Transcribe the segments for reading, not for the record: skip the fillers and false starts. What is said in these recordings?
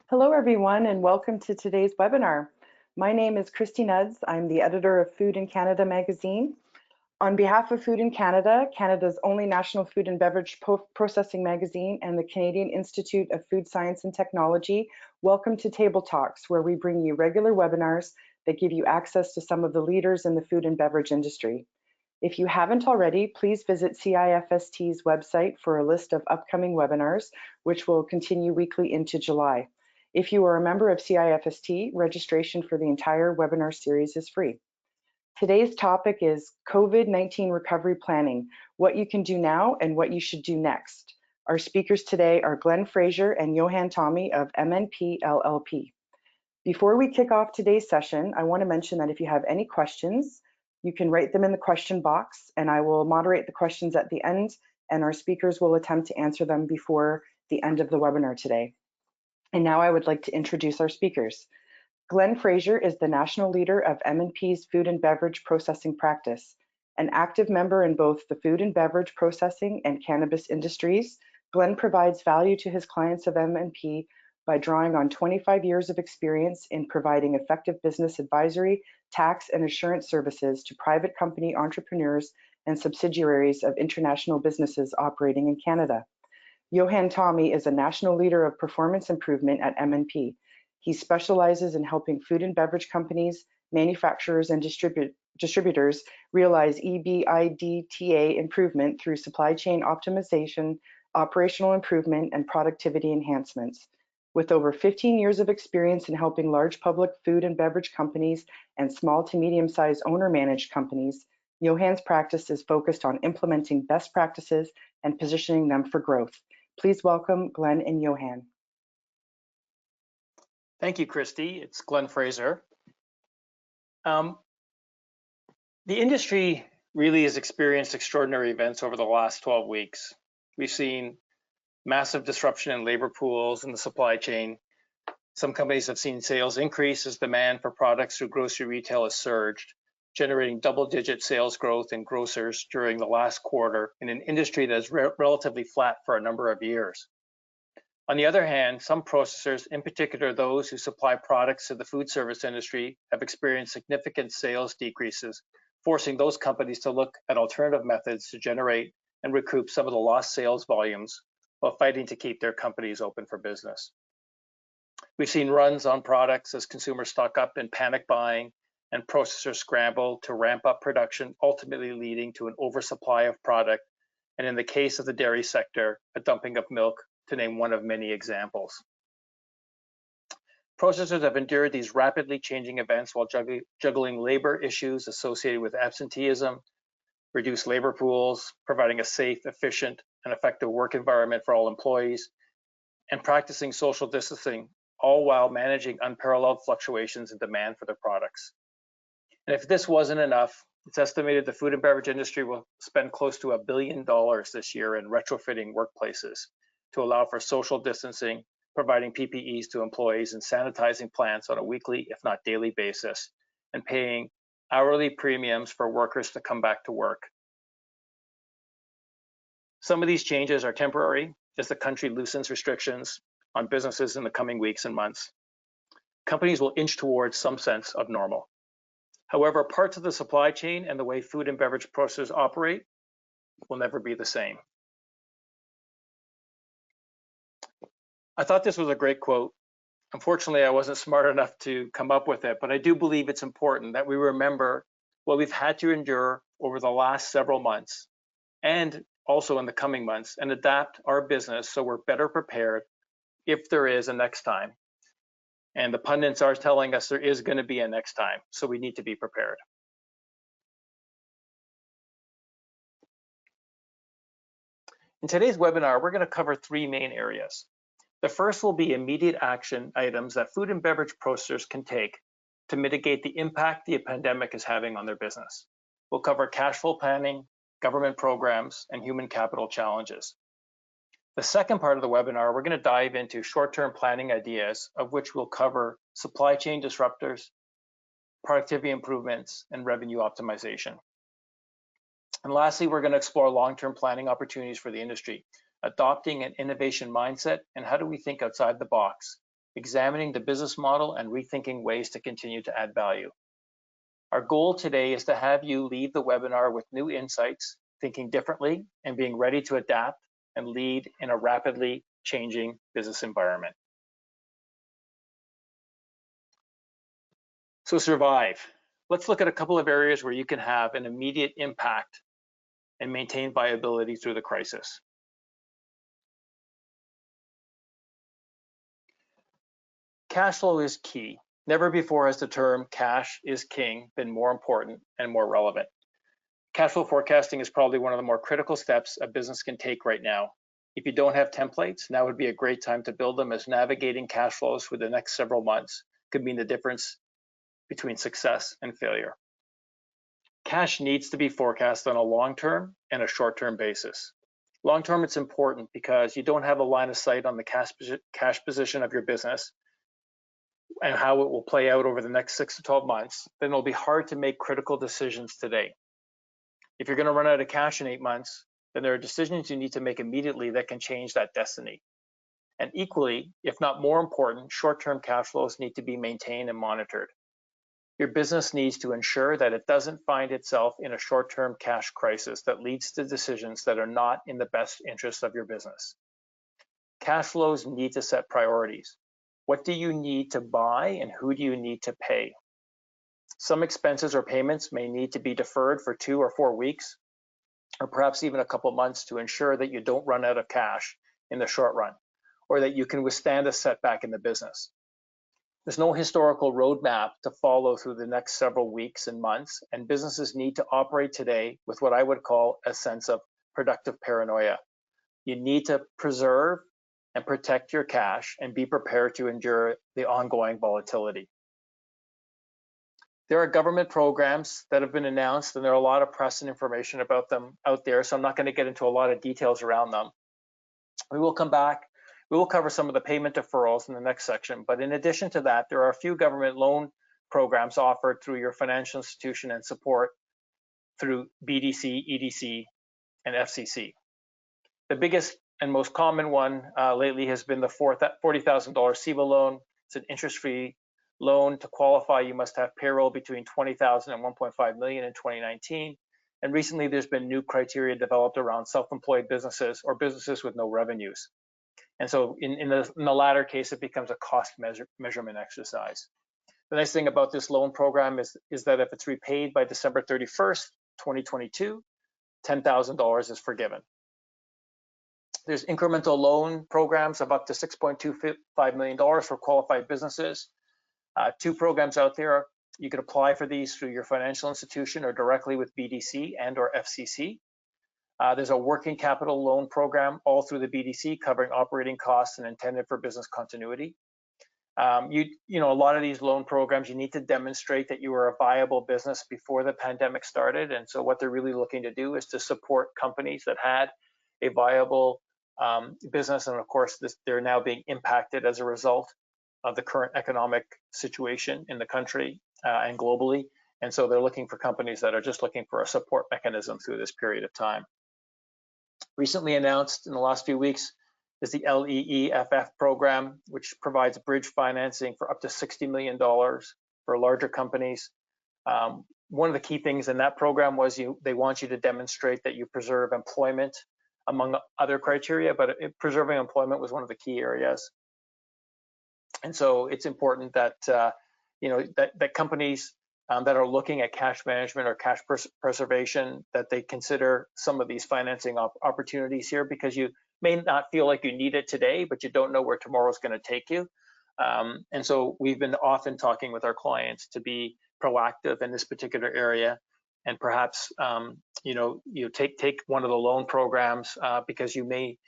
Hello, everyone, and welcome to today's webinar. My name is Christy Nuds. I'm the editor of Food in Canada magazine. On behalf of Food in Canada, Canada's only national food and beverage processing magazine, and the Canadian Institute of Food Science and Technology, welcome to Table Talks, where we bring you regular webinars that give you access to some of the leaders in the food and beverage industry. If you haven't already, please visit CIFST's website for a list of upcoming webinars, which will continue weekly into July. If you are a member of CIFST, registration for the entire webinar series is free. Today's topic is COVID-19 recovery planning, what you can do now and what you should do next. Our speakers today are Glenn Fraser and Yohaan Thommy of MNP LLP. Before we kick off today's session, I want to mention that if you have any questions, you can write them in the question box, and I will moderate the questions at the end, and our speakers will attempt to answer them before the end of the webinar today. And now I would like to introduce our speakers. Glenn Fraser is the national leader of M&P's food and beverage processing practice. An active member in both the food and beverage processing and cannabis industries, Glenn provides value to his clients of M&P by drawing on 25 years of experience in providing effective business advisory, tax, and assurance services to private company entrepreneurs and subsidiaries of international businesses operating in Canada. Yohaan Thommy is a national leader of performance improvement at M&P. He specializes in helping food and beverage companies, manufacturers, and distributors realize EBITDA improvement through supply chain optimization, operational improvement, and productivity enhancements. With over 15 years of experience in helping large public food and beverage companies and small to medium-sized owner-managed companies, Yohaan's practice is focused on implementing best practices and positioning them for growth. Please welcome Glenn and Yohaan. Thank you, Christy. It's Glenn Fraser. The industry really has experienced extraordinary events over the last 12 weeks. We've seen massive disruption in labor pools in the supply chain. Some companies have seen sales increase as demand for products through grocery retail has surged, generating double-digit sales growth in grocers during the last quarter in an industry that is relatively flat for a number of years. On the other hand, some processors, in particular those who supply products to the food service industry, have experienced significant sales decreases, forcing those companies to look at alternative methods to generate and recoup some of the lost sales volumes while fighting to keep their companies open for business. We've seen runs on products as consumers stock up in panic buying and processors scramble to ramp up production, ultimately leading to an oversupply of product, and in the case of the dairy sector, a dumping of milk, to name one of many examples. Processors have endured these rapidly changing events while juggling labor issues associated with absenteeism, reduced labor pools, providing a safe, efficient, and effective work environment for all employees, and practicing social distancing, all while managing unparalleled fluctuations in demand for their products. And if this wasn't enough, it's estimated the food and beverage industry will spend close to $1 billion this year in retrofitting workplaces to allow for social distancing, providing PPEs to employees, and sanitizing plants on a weekly, if not daily basis, and paying hourly premiums for workers to come back to work. Some of these changes are temporary as the country loosens restrictions on businesses in the coming weeks and months. Companies will inch towards some sense of normal. However, parts of the supply chain and the way food and beverage processors operate will never be the same. I thought this was a great quote. Unfortunately, I wasn't smart enough to come up with it, but I do believe it's important that we remember what we've had to endure over the last several months and also in the coming months, and adapt our business so we're better prepared if there is a next time. And the pundits are telling us there is going to be a next time, so we need to be prepared. In today's webinar, we're going to cover three main areas. The first will be immediate action items that food and beverage processors can take to mitigate the impact the pandemic is having on their business. We'll cover cash flow planning, government programs, and human capital challenges. The second part of the webinar, we're going to dive into short-term planning ideas, of which we'll cover supply chain disruptors, productivity improvements, and revenue optimization. And lastly, we're going to explore long-term planning opportunities for the industry, adopting an innovation mindset, and how do we think outside the box examining the business model and rethinking ways to continue to add value. Our goal today is to have you leave the webinar with new insights, thinking differently, and being ready to adapt and lead in a rapidly changing business environment. So survive. Let's look at a couple of areas where you can have an immediate impact and maintain viability through the crisis. Cash flow is key. Never before has the term cash is king been more important and more relevant. Cash flow forecasting is probably one of the more critical steps a business can take right now. If you don't have templates, now would be a great time to build them, as navigating cash flows for the next several months could mean the difference between success and failure. Cash needs to be forecast on a long-term and a short-term basis. Long-term, it's important because you don't have a line of sight on the cash position of your business and how it will play out over the next 6 to 12 months. Then it'll be hard to make critical decisions today. If you're going to run out of cash in 8 months, then there are decisions you need to make immediately that can change that destiny. And equally, if not more important, short-term cash flows need to be maintained and monitored. Your business needs to ensure that it doesn't find itself in a short-term cash crisis that leads to decisions that are not in the best interest of your business. Cash flows need to set priorities. What do you need to buy and who do you need to pay? Some expenses or payments may need to be deferred for 2 or 4 weeks, or perhaps even a couple months, to ensure that you don't run out of cash in the short run, or that you can withstand a setback in the business. There's no historical roadmap to follow through the next several weeks and months, and businesses need to operate today with what I would call a sense of productive paranoia. You need to preserve and protect your cash and be prepared to endure the ongoing volatility. There are government programs that have been announced, and there are a lot of press and information about them out there, so I'm not going to get into a lot of details around them. We will come back. We will cover some of the payment deferrals in the next section, but in addition to that, there are a few government loan programs offered through your financial institution and support through BDC, EDC, and FCC. The biggest and most common one lately has been the $40,000 CEBA loan. It's an interest-free loan. To qualify, you must have payroll between $20,000 and $1.5 million in 2019. And recently, there's been new criteria developed around self-employed businesses or businesses with no revenues. And so in the latter case, it becomes a cost measurement exercise. The nice thing about this loan program is that if it's repaid by December 31st, 2022, $10,000 is forgiven. There's incremental loan programs of up to $6.25 million for qualified businesses. 2 programs out there. You can apply for these through your financial institution or directly with BDC and or FCC. There's a working capital loan program all through the BDC covering operating costs and intended for business continuity. You know, a lot of these loan programs, you need to demonstrate that you are a viable business before the pandemic started. And so what they're really looking to do is to support companies that had a viable business. And of course, they're now being impacted as a result of the current economic situation in the country and globally. And so they're looking for companies that are just looking for a support mechanism through this period of time. Recently announced in the last few weeks is the LEEFF program, which provides bridge financing for up to $60 million for larger companies. One of the key things in that program was they want you to demonstrate that you preserve employment among other criteria, but preserving employment was one of the key areas. And so it's important that that companies that are looking at cash management or cash preservation, that they consider some of these financing opportunities here, because you may not feel like you need it today, but you don't know where tomorrow's going to take you. And so we've been often talking with our clients to be proactive in this particular area, and perhaps you take one of the loan programs because you may.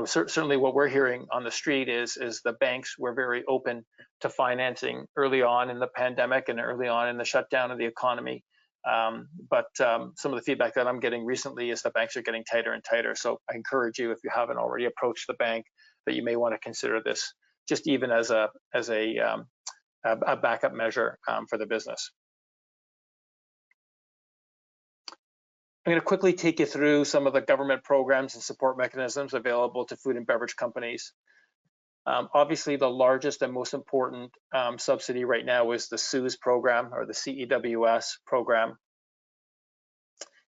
Certainly what we're hearing on the street is the banks were very open to financing early on in the pandemic and early on in the shutdown of the economy. But some of the feedback that I'm getting recently is the banks are getting tighter and tighter. So I encourage you, if you haven't already approached the bank, that you may want to consider this just even as a backup measure for the business. I'm going to quickly take you through some of the government programs and support mechanisms available to food and beverage companies. Obviously, the largest and most important subsidy right now is the CEWS program, or the CEWS program.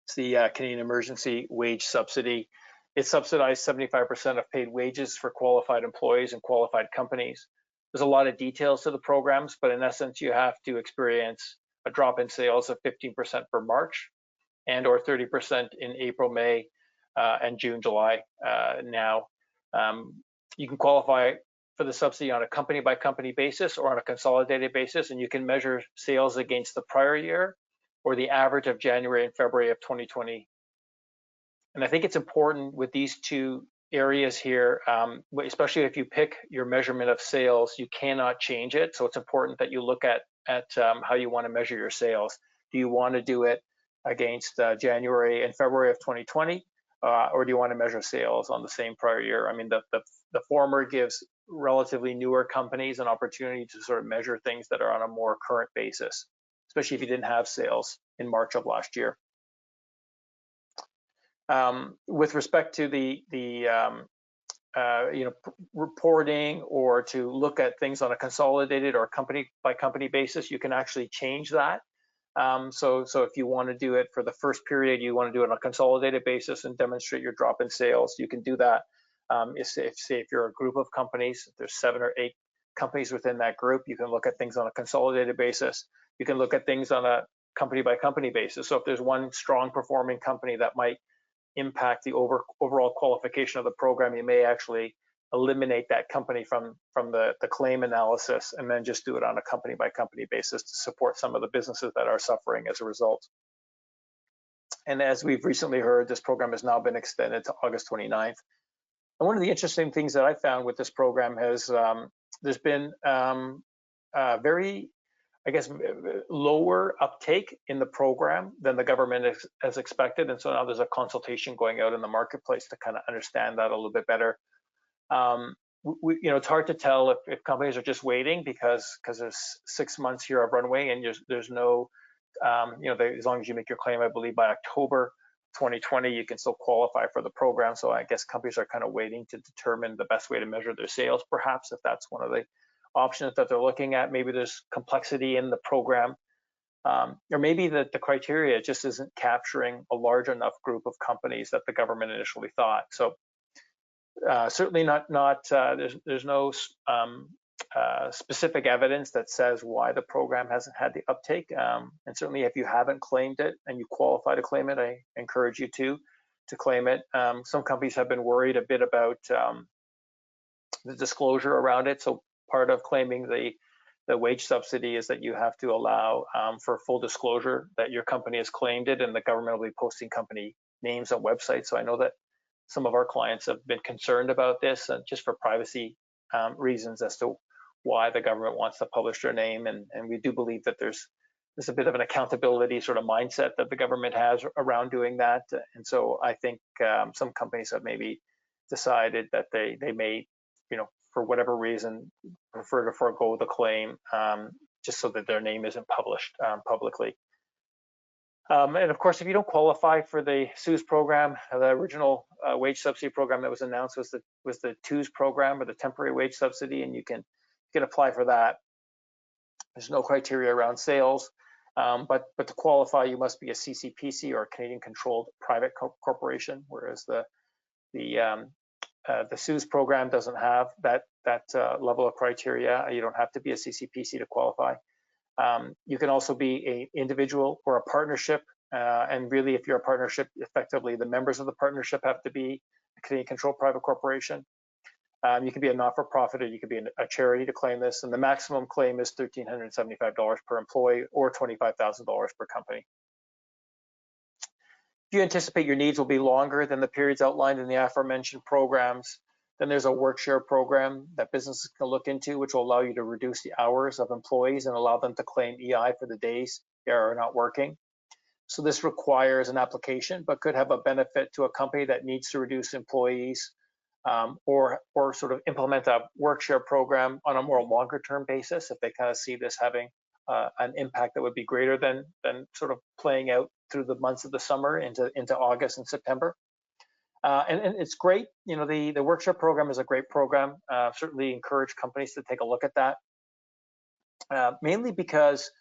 It's the Canadian Emergency Wage Subsidy. It subsidized 75% of paid wages for qualified employees and qualified companies. There's a lot of details to the programs, but in essence, you have to experience a drop in sales of 15% for March and or 30% in April, May, and June, July now. You can qualify for the subsidy on a company-by-company basis or on a consolidated basis, and you can measure sales against the prior year or the average of January and February of 2020. And I think it's important with these two areas here, especially if you pick your measurement of sales, you cannot change it. So it's important that you look at how you want to measure your sales. Do you want to do it against January and February of 2020, or do you want to measure sales on the same prior year? I mean, the former gives relatively newer companies an opportunity to sort of measure things that are on a more current basis, especially if you didn't have sales in March of last year. With respect to the reporting, or to look at things on a consolidated or company by company basis, you can actually change that. So if you want to do it for the first period, you want to do it on a consolidated basis and demonstrate your drop in sales, you can do that. If you're a group of companies, if there's 7 or 8 companies within that group, you can look at things on a consolidated basis. You can look at things on a company by company basis. So if there's one strong performing company that might impact the overall qualification of the program, you may actually eliminate that company from the claim analysis and then just do it on a company by company basis to support some of the businesses that are suffering as a result. And as we've recently heard, this program has now been extended to August 29th. And one of the interesting things that I found with this program has there's been very, I guess, lower uptake in the program than the government has expected. And so now there's a consultation going out in the marketplace to kind of understand that a little bit better. It's hard to tell if companies are just waiting because there's 6 months here of runway, and there's no, as long as you make your claim, I believe by October 2020, you can still qualify for the program. So I guess companies are kind of waiting to determine the best way to measure their sales, perhaps, if that's one of the options that they're looking at. Maybe there's complexity in the program, or maybe the criteria just isn't capturing a large enough group of companies that the government initially thought. So certainly there's no specific evidence that says why the program hasn't had the uptake. And certainly if you haven't claimed it and you qualify to claim it, I encourage you to claim it. Some companies have been worried a bit about the disclosure around it. So part of claiming the wage subsidy is that you have to allow for full disclosure that your company has claimed it, and the government will be posting company names on websites. So I know that some of our clients have been concerned about this, just for privacy reasons, as to why the government wants to publish their name. And we do believe that there's a bit of an accountability sort of mindset that the government has around doing that. And so I think some companies have maybe decided that they may, for whatever reason, prefer to forego the claim just so that their name isn't published publicly. And of course, if you don't qualify for the CEWS program, the original wage subsidy program that was announced was the TEWS program, or the temporary wage subsidy, and you can apply for that. There's no criteria around sales, but to qualify, you must be a CCPC or a Canadian controlled private corporation, whereas the CEWS program doesn't have that level of criteria. You don't have to be a CCPC to qualify. You can also be an individual or a partnership, and really, if you're a partnership, effectively the members of the partnership have to be a Canadian controlled private corporation. You can be a not-for-profit, or you could be a charity to claim this, and the maximum claim is $1,375 per employee or $25,000 per company. If you anticipate your needs will be longer than the periods outlined in the aforementioned programs, then there's a work share program that businesses can look into, which will allow you to reduce the hours of employees and allow them to claim EI for the days they are not working. So this requires an application, but could have a benefit to a company that needs to reduce employees, or sort of implement a work share program on a more longer term basis if they kind of see this having an impact that would be greater than sort of playing out through the months of the summer into August and September. And it's great. The workshop program is a great program. Certainly encourage companies to take a look at that. Mainly because,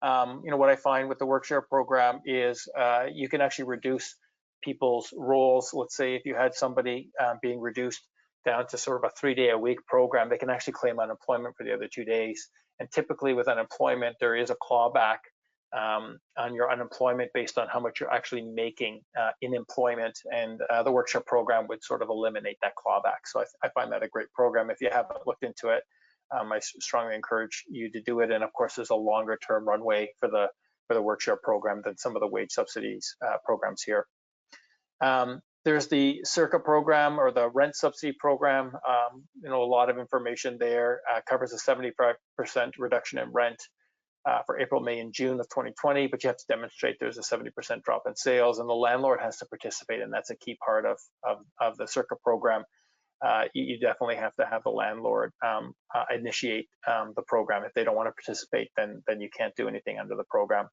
what I find with the workshop program is you can actually reduce people's roles. Let's say if you had somebody being reduced down to sort of a 3-day-a-week program, they can actually claim unemployment for the other 2 days. And typically with unemployment, there is a clawback on your unemployment based on how much you're actually making in employment, and the workshop program would sort of eliminate that clawback. So I find that a great program. If you haven't looked into it, I strongly encourage you to do it. And of course, there's a longer term runway for the workshop program than some of the wage subsidies programs here. There's the CIRCA program, or the rent subsidy program. A lot of information there. Covers a 75% reduction in rent for April, May, and June of 2020, but you have to demonstrate there's a 70% drop in sales, and the landlord has to participate, and that's a key part of the CIRCA program. You definitely have to have the landlord initiate the program. If they don't want to participate, then you can't do anything under the program.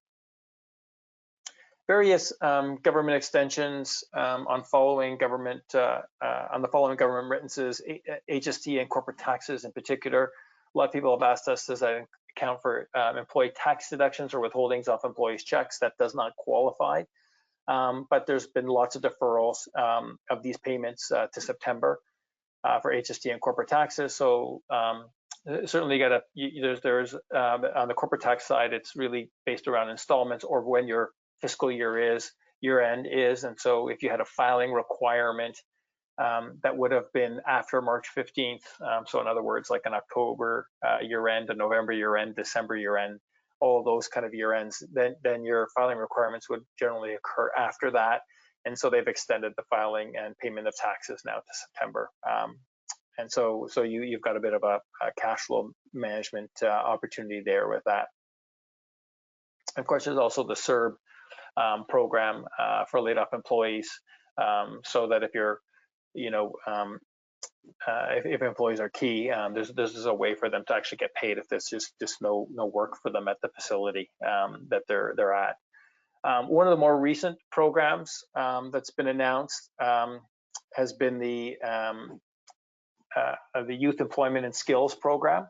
Various government extensions on the following government remittances, HST and corporate taxes in particular. A lot of people have asked us, does that account for employee tax deductions or withholdings off employees' checks? That does not qualify, but there's been lots of deferrals of these payments to September for HST and corporate taxes. So certainly there's on the corporate tax side, it's really based around installments or when your fiscal year end is. And so if you had a filing requirement that would have been after March 15th, so in other words, like an October year end, a November year end, December year end, all of those kind of year ends, then your filing requirements would generally occur after that. And so they've extended the filing and payment of taxes now to September. And so you've got a bit of a cash flow management opportunity there with that. Of course, there's also the CERB program for laid off employees, so that if you're, if employees are key, there's a way for them to actually get paid if there's just no work for them at the facility that they're at. One of the more recent programs that's been announced has been the Youth Employment and Skills Program,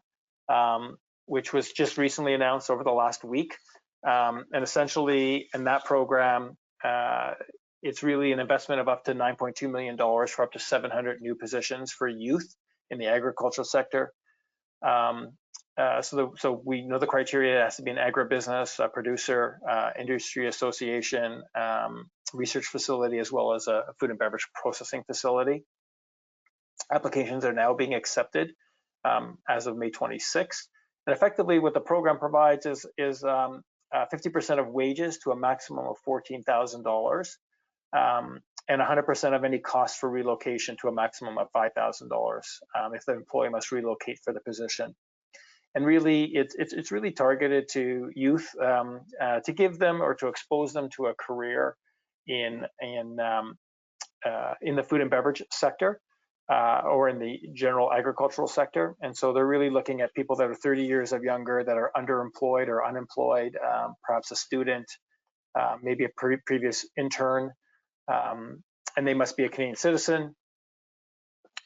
which was just recently announced over the last week. And essentially, in that program, it's really an investment of up to $9.2 million for up to 700 new positions for youth in the agricultural sector. So we know the criteria. It has to be an agribusiness, a producer, industry association, research facility, as well as a food and beverage processing facility. Applications are now being accepted as of May 26th. And effectively what the program provides is 50% of wages to a maximum of $14,000, and 100% of any cost for relocation to a maximum of $5,000 if the employee must relocate for the position. And really, it's really targeted to youth to give them or to expose them to a career in the food and beverage sector or in the general agricultural sector. And so they're really looking at people that are 30 years of younger, that are underemployed or unemployed, perhaps a student, maybe a previous intern, and they must be a Canadian citizen.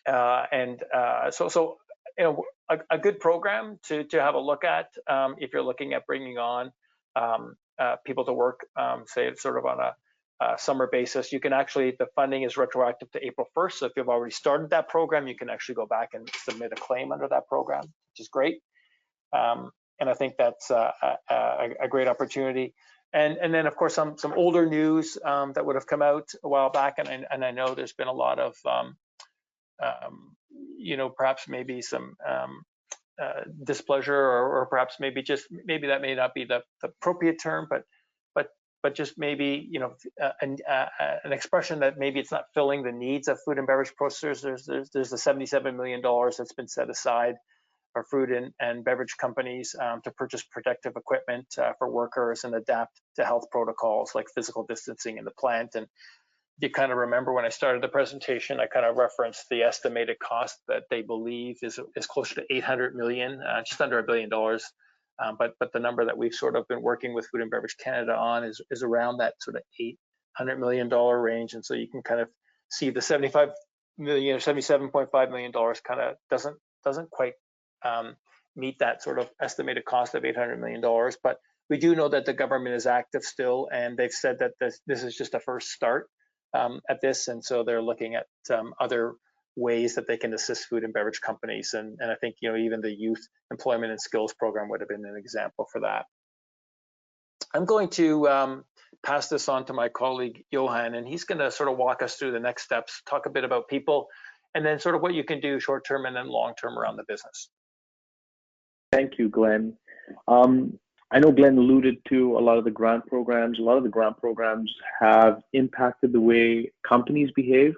So a good program to have a look at if you're looking at bringing on people to work, say it's sort of on a summer basis. You can actually, the funding is retroactive to April 1st. So if you've already started that program, you can actually go back and submit a claim under that program, which is great. And I think that's a great opportunity. And then of course some older news that would have come out a while back, and I know there's been a lot of perhaps maybe some displeasure, or perhaps maybe that may not be the appropriate term, but just maybe an expression that maybe it's not filling the needs of food and beverage processors. There's the $77 million that's been set aside for food and beverage companies to purchase protective equipment for workers and adapt to health protocols like physical distancing in the plant. And you kind of remember when I started the presentation, I kind of referenced the estimated cost that they believe is closer to $800 million, just under $1 billion. But the number that we've sort of been working with Food and Beverage Canada on is around that sort of $800 million range. And so you can kind of see the 75 million or 77.5 million dollars kind of doesn't quite meet that sort of estimated cost of 800 million dollars. But we do know that the government is active still, and they've said that this is just a first start at this, and so they're looking at other ways that they can assist food and beverage companies. And I think, you know, even the Youth Employment and Skills Program would have been an example for that. I'm going to pass this on to my colleague Yohaan, and he's going to sort of walk us through the next steps, talk a bit about people, and then sort of what you can do short term and then long term around the business. Thank you, Glenn. I know Glenn alluded to a lot of the grant programs. A lot of the grant programs have impacted the way companies behave.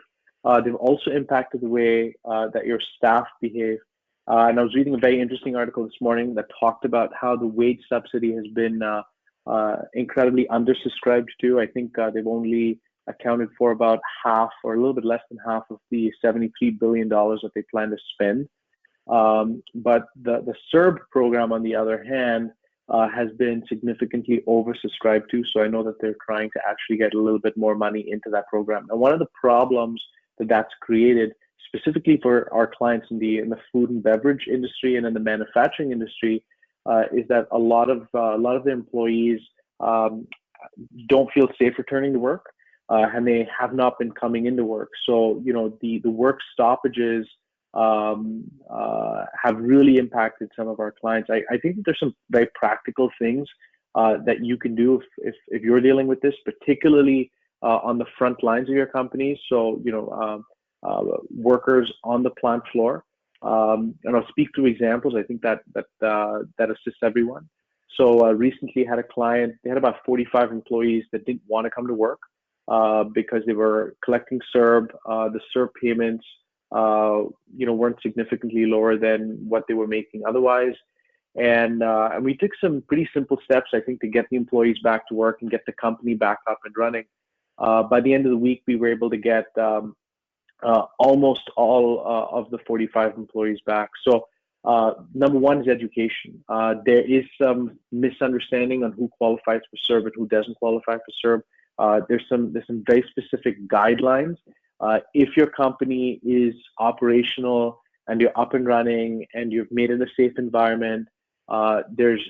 They've also impacted the way that your staff behave. And I was reading a very interesting article this morning that talked about how the wage subsidy has been incredibly undersubscribed to. I think they've only accounted for about half or a little bit less than half of the $73 billion that they plan to spend. But the CERB program, on the other hand, has been significantly oversubscribed to. So I know that they're trying to actually get a little bit more money into that program. And one of the problems that that's created, specifically for our clients in the food and beverage industry and in the manufacturing industry, is that a lot of the employees don't feel safe returning to work, and they have not been coming into work. So, you know, the work stoppages have really impacted some of our clients. I think that there's some very practical things that you can do if you're dealing with this, particularly on the front lines of your company. So, you know, workers on the plant floor. And I'll speak through examples. I think that assists everyone. So recently had a client, they had about 45 employees that didn't want to come to work because they were collecting CERB. The CERB payments, you know, weren't significantly lower than what they were making otherwise. And we took some pretty simple steps, I think, to get the employees back to work and get the company back up and running. By the end of the week, we were able to get almost all of the 45 employees back. So number one is education. There is some misunderstanding on who qualifies for CERB and who doesn't qualify for CERB. There's some very specific guidelines. If your company is operational and you're up and running and you've made it a safe environment, there's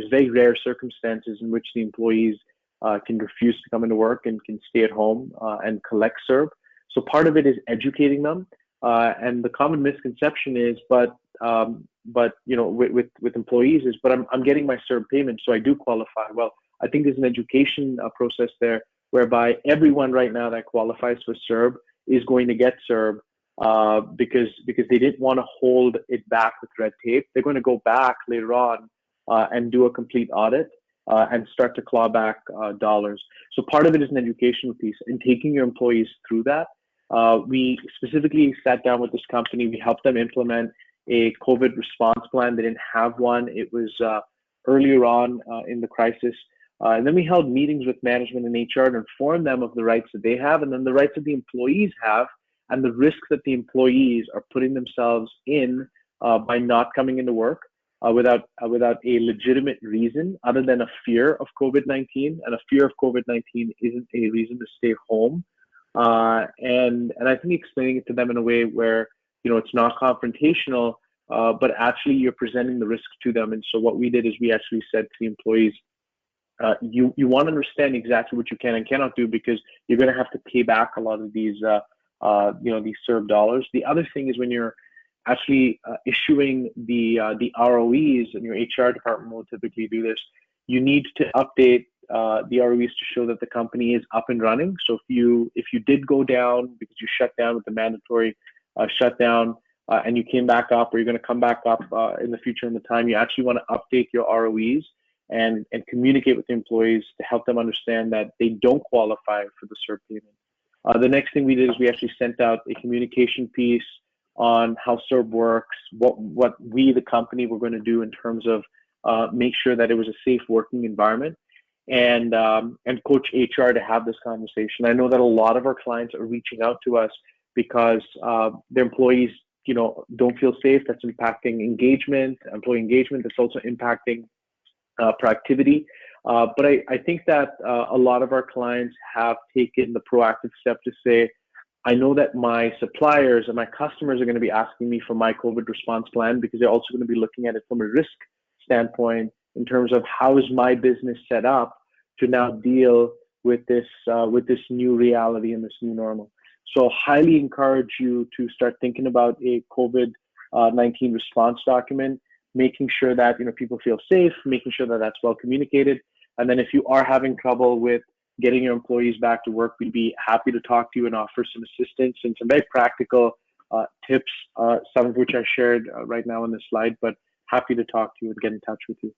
very rare circumstances in which the employees can refuse to come into work and can stay at home and collect CERB. So part of it is educating them, and the common misconception is, but you know, with employees is, but I'm getting my CERB payment, so I do qualify. Well, I think there's an education process there whereby everyone right now that qualifies for CERB is going to get CERB because they didn't want to hold it back with red tape. They're going to go back later on and do a complete audit and start to claw back dollars. So part of it is an educational piece and taking your employees through that. We specifically sat down with this company. We helped them implement a COVID response plan. They didn't have one. It was earlier on in the crisis. And then we held meetings with management and HR to inform them of the rights that they have and then the rights that the employees have and the risks that the employees are putting themselves in by not coming into work without a legitimate reason other than a fear of COVID-19. And a fear of COVID-19 isn't a reason to stay home. And I think explaining it to them in a way where, you know, it's not confrontational, but actually you're presenting the risk to them. And so what we did is we actually said to the employees, you want to understand exactly what you can and cannot do because you're going to have to pay back a lot of these, you know, these CERB dollars. The other thing is when you're actually issuing the ROEs, and your HR department will typically do this, you need to update the ROEs to show that the company is up and running. So if you did go down because you shut down with the mandatory shutdown and you came back up, or you're going to come back up in the future in the time, you actually want to update your ROEs and communicate with the employees to help them understand that they don't qualify for the CERB payment. The next thing we did is we actually sent out a communication piece on how CERB works, what we, the company, were going to do in terms of make sure that it was a safe working environment, and coach HR to have this conversation. I know that a lot of our clients are reaching out to us because their employees, you know, don't feel safe. That's impacting engagement, employee engagement. That's also impacting productivity. But I think that a lot of our clients have taken the proactive step to say, I know that my suppliers and my customers are going to be asking me for my COVID response plan, because they're also going to be looking at it from a risk standpoint in terms of how is my business set up to now deal with this new reality and this new normal. So highly encourage you to start thinking about a COVID-19 response document, making sure that people feel safe, making sure that that's well communicated. And then if you are having trouble with getting your employees back to work, we'd be happy to talk to you and offer some assistance and some very practical tips, some of which I shared right now on this slide, but happy to talk to you and get in touch with you.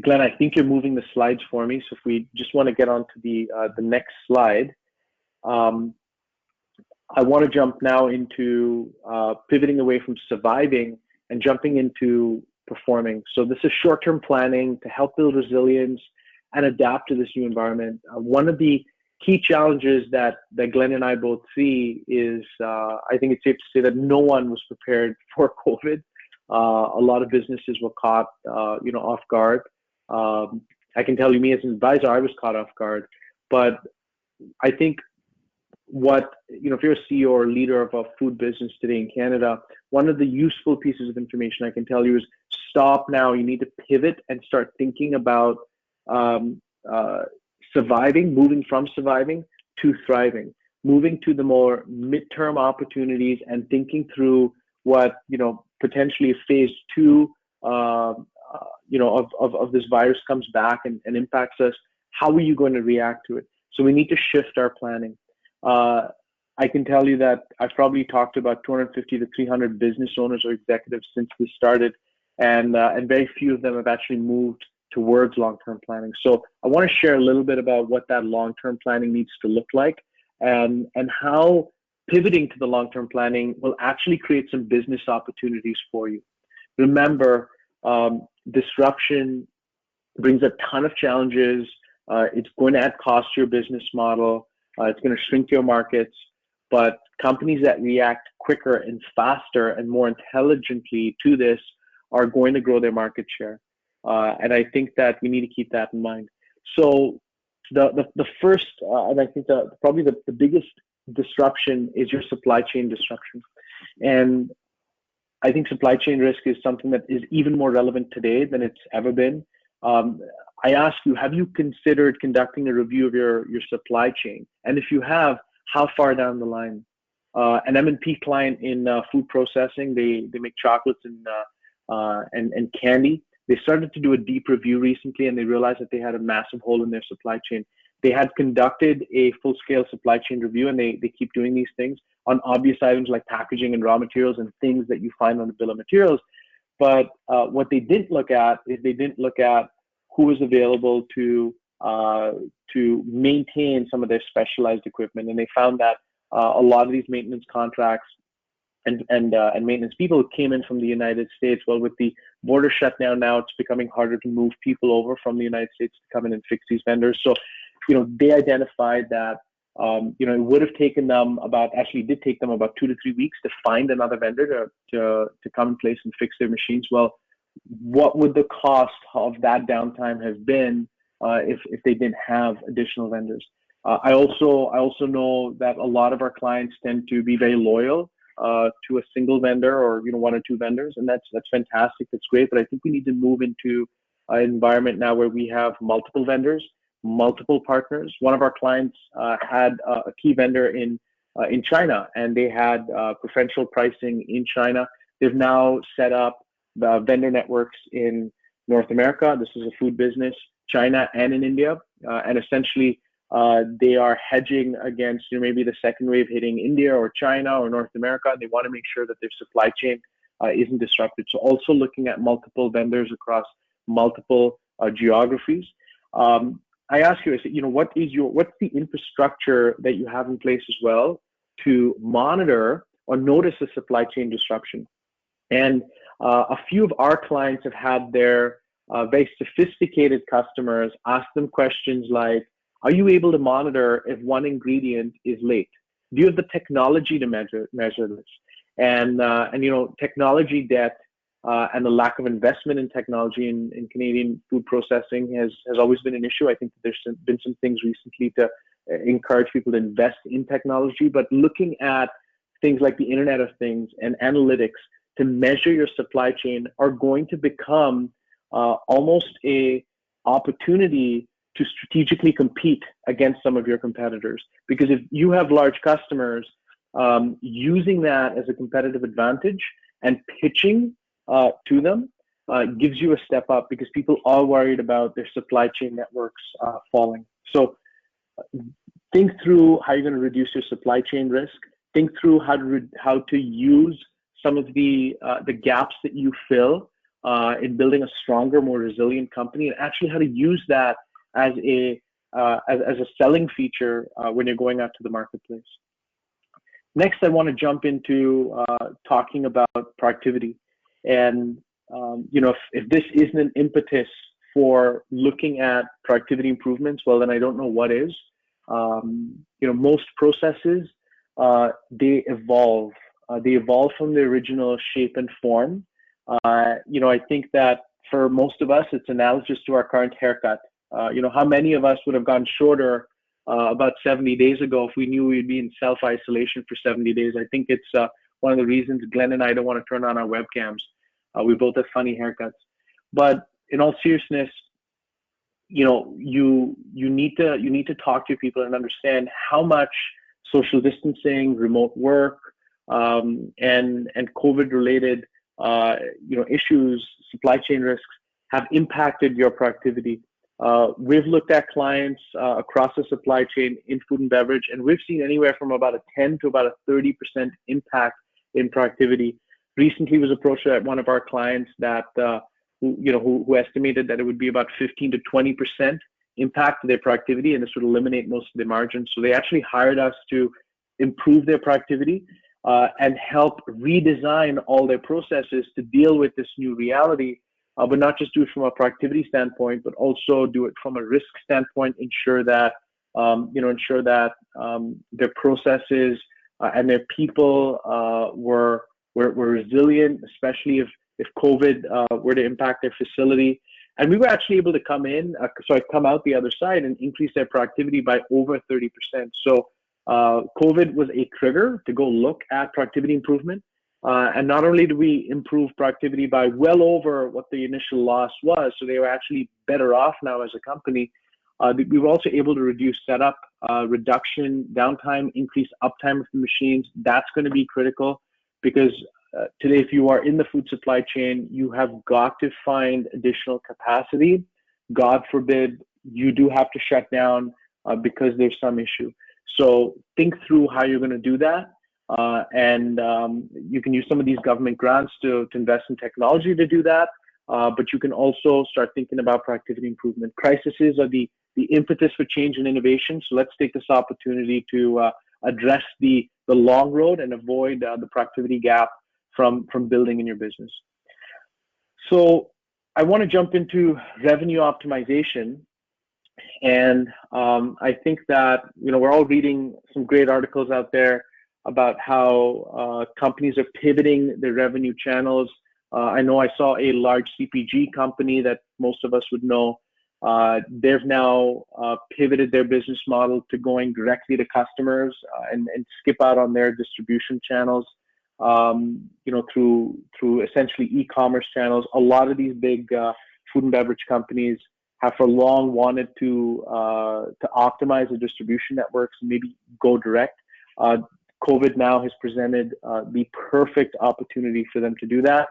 Glenn, I think you're moving the slides for me, so if we just want to get on to the next slide. I want to jump now into pivoting away from surviving and jumping into performing. So this is short-term planning to help build resilience and adapt to this new environment. One of the key challenges that Glenn and I both see is, I think it's safe to say that no one was prepared for COVID. A lot of businesses were caught, off guard. I can tell you, me as an advisor, I was caught off guard. But I think if you're a CEO or leader of a food business today in Canada, one of the useful pieces of information I can tell you is stop now. You need to pivot and start thinking about surviving, moving from surviving to thriving, moving to the more midterm opportunities and thinking through what, potentially phase 2, of this virus comes back and impacts us. How are you going to react to it? So we need to shift our planning. I can tell you that I've probably talked to about 250 to 300 business owners or executives since this started, and very few of them have actually moved towards long-term planning. So I want to share a little bit about what that long-term planning needs to look like, and how pivoting to the long-term planning will actually create some business opportunities for you. Remember, disruption brings a ton of challenges. It's going to add cost to your business model. It's going to shrink your markets, but companies that react quicker and faster and more intelligently to this are going to grow their market share. And I think that we need to keep that in mind. So the first, and I think probably the biggest disruption is your supply chain disruption. And I think supply chain risk is something that is even more relevant today than it's ever been. I ask you, have you considered conducting a review of your supply chain? And if you have, how far down the line? An M&P client in food processing, they make chocolates and candy. They started to do a deep review recently, and they realized that they had a massive hole in their supply chain. They had conducted a full-scale supply chain review, and they keep doing these things on obvious items like packaging and raw materials and things that you find on the bill of materials. But what they didn't look at is they didn't look at who was available to maintain some of their specialized equipment. And they found that a lot of these maintenance contracts and maintenance people came in from the United States. Well, with the border shutdown now, it's becoming harder to move people over from the United States to come in and fix these vendors. So, they identified that it would have taken them did take them about 2 to 3 weeks to find another vendor to come in place and fix their machines. Well, what would the cost of that downtime have been if they didn't have additional vendors? I also know that a lot of our clients tend to be very loyal to a single vendor or 1 or 2 vendors, and that's fantastic. That's great, but I think we need to move into an environment now where we have multiple vendors, multiple partners. One of our clients had a key vendor in China, and they had preferential pricing in China. They've now set up vendor networks in North America. This is a food business, China and in India, and essentially they are hedging against maybe the second wave hitting India or China or North America. They want to make sure that their supply chain isn't disrupted. So also looking at multiple vendors across multiple geographies. I ask you, what's the infrastructure that you have in place as well to monitor or notice a supply chain disruption? And a few of our clients have had their very sophisticated customers ask them questions like, are you able to monitor if one ingredient is late? Do you have the technology to measure this? And technology debt and the lack of investment in technology in Canadian food processing has always been an issue. I think that there's been some things recently encourage people to invest in technology, but looking at things like the Internet of Things and analytics to measure your supply chain are going to become almost a opportunity to strategically compete against some of your competitors. Because if you have large customers, using that as a competitive advantage and pitching to them gives you a step up, because people are worried about their supply chain networks falling. So think through how you're going to reduce your supply chain risk. Think through how to use some of the gaps that you fill in building a stronger, more resilient company, and actually how to use that as a selling feature when you're going out to the marketplace. Next, I want to jump into talking about productivity. And if this isn't an impetus for looking at productivity improvements, well, then I don't know what is. Most processes, they evolve. They evolve from the original shape and form. I think that for most of us, it's analogous to our current haircut. How many of us would have gone shorter about 70 days ago if we knew we'd be in self-isolation for 70 days? I think it's one of the reasons Glenn and I don't want to turn on our webcams. We both have funny haircuts. But in all seriousness, you need to talk to people and understand how much social distancing, remote work, and COVID-related issues, supply chain risks have impacted your productivity. We've looked at clients across the supply chain in food and beverage, and we've seen anywhere from about a 10 to about a 30% impact in productivity. Recently was approached at one of our clients that who estimated that it would be about 15 to 20% impact to their productivity, and this would eliminate most of their margins. So they actually hired us to improve their productivity and help redesign all their processes to deal with this new reality, but not just do it from a productivity standpoint, but also do it from a risk standpoint. Ensure that their processes and their people were resilient, especially if COVID were to impact their facility. And we were actually able to come out the other side and increase their productivity by over 30%. So COVID was a trigger to go look at productivity improvement. And not only did we improve productivity by well over what the initial loss was, so they were actually better off now as a company, we were also able to reduce setup, reduction, downtime, increase uptime of the machines. That's going to be critical, because today, if you are in the food supply chain, you have got to find additional capacity. God forbid you do have to shut down because there's some issue. So think through how you're going to do that. And you can use some of these government grants to invest in technology to do that. But you can also start thinking about productivity improvement. Crises are the impetus for change and innovation. So let's take this opportunity to address the long road and avoid the productivity gap from building in your business. So I want to jump into revenue optimization. And I think that, we're all reading some great articles out there about how companies are pivoting their revenue channels. I know I saw a large CPG company that most of us would know. They've now pivoted their business model to going directly to customers and skip out on their distribution channels, through essentially e-commerce channels. A lot of these big food and beverage companies have for long wanted to optimize the distribution networks and maybe go direct. COVID now has presented the perfect opportunity for them to do that.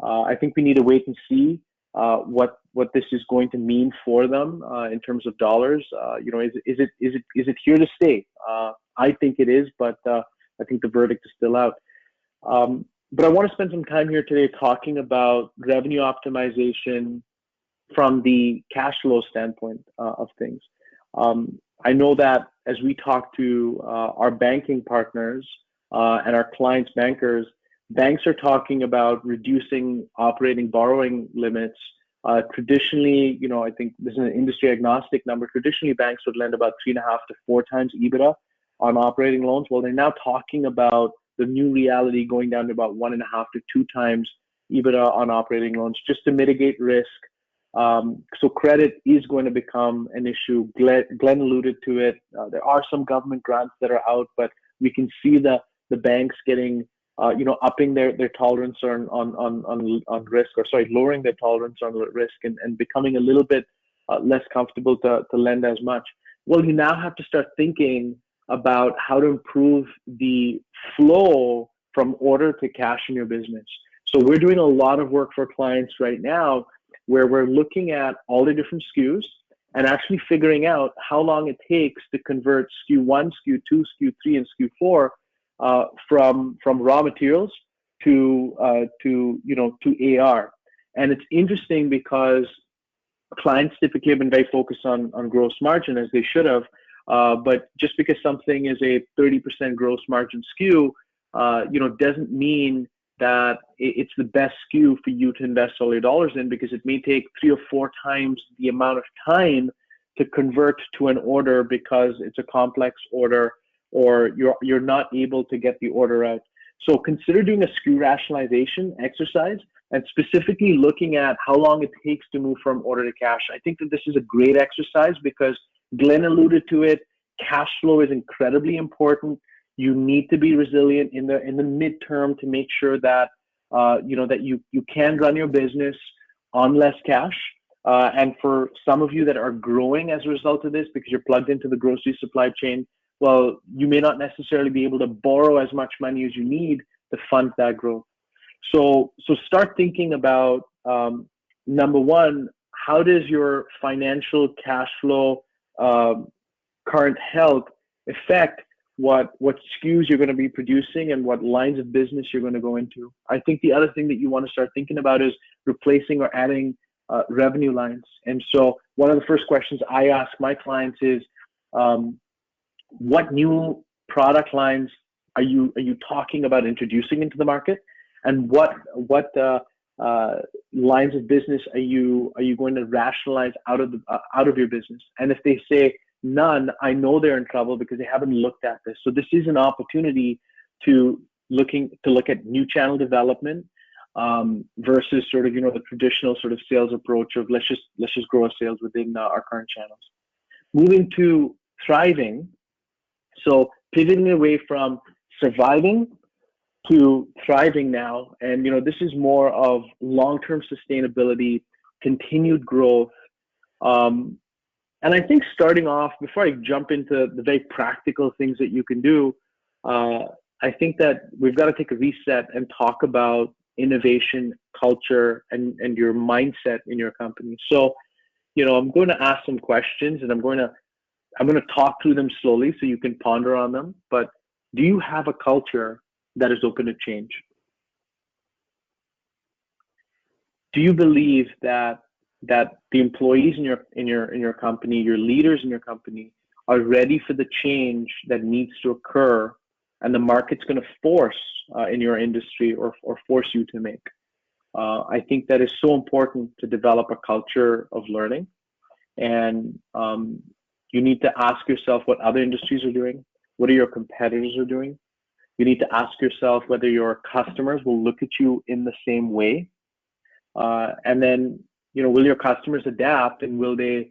I think we need to wait and see what this is going to mean for them in terms of dollars. Is it here to stay? I think it is, but I think the verdict is still out. But I want to spend some time here today talking about revenue optimization from the cash flow standpoint of things. I know that as we talk to our banking partners and our clients' bankers, banks are talking about reducing operating borrowing limits. Traditionally, I think this is an industry agnostic number. Traditionally, banks would lend about 3.5 to 4 times EBITDA on operating loans. Well, they're now talking about the new reality going down to about 1.5 to 2 times EBITDA on operating loans, just to mitigate risk So credit is going to become an issue. Glenn alluded to it. There are some government grants that are out, but we can see the banks getting, upping their tolerance on risk, or sorry, lowering their tolerance on risk, and becoming a little bit less comfortable to lend as much. Well, you now have to start thinking about how to improve the flow from order to cash in your business. So we're doing a lot of work for clients right now where we're looking at all the different SKUs and actually figuring out how long it takes to convert SKU 1, SKU 2, SKU 3, and SKU 4 from raw materials to AR. And it's interesting because clients typically have been very focused on gross margin, as they should have. But just because something is a 30% gross margin SKU, doesn't mean that it's the best SKU for you to invest all your dollars in, because it may take 3 or 4 times the amount of time to convert to an order because it's a complex order, or you're not able to get the order out. So consider doing a SKU rationalization exercise and specifically looking at how long it takes to move from order to cash. I think that this is a great exercise because Glenn alluded to it. Cash flow is incredibly important. You need to be resilient in the midterm to make sure that that you can run your business on less cash. And for some of you that are growing as a result of this, because you're plugged into the grocery supply chain, well, you may not necessarily be able to borrow as much money as you need to fund that growth. So start thinking about number one, how does your financial cash flow current health affect what SKUs you're going to be producing and what lines of business you're going to go into. I think the other thing that you want to start thinking about is replacing or adding revenue lines. And so one of the first questions I ask my clients is, what new product lines are you talking about introducing into the market, and what lines of business are you going to rationalize out of your business? And if they say none, I know they're in trouble because they haven't looked at this. So this is an opportunity to look at new channel development versus sort of the traditional sort of sales approach of let's just grow our sales within our current channels. Moving to thriving, so pivoting away from surviving to thriving now, and this is more of long-term sustainability, continued growth. And I think starting off, before I jump into the very practical things that you can do, I think that we've got to take a reset and talk about innovation, culture, and your mindset in your company. So, I'm going to ask some questions, and I'm going to talk through them slowly so you can ponder on them. But do you have a culture that is open to change? Do you believe that the employees in your company, your leaders in your company, are ready for the change that needs to occur, and the market's going to force in your industry or force you to make? I think that is so important to develop a culture of learning, and you need to ask yourself what other industries are doing, what are your competitors are doing. You need to ask yourself whether your customers will look at you in the same way, and then will your customers adapt, and will they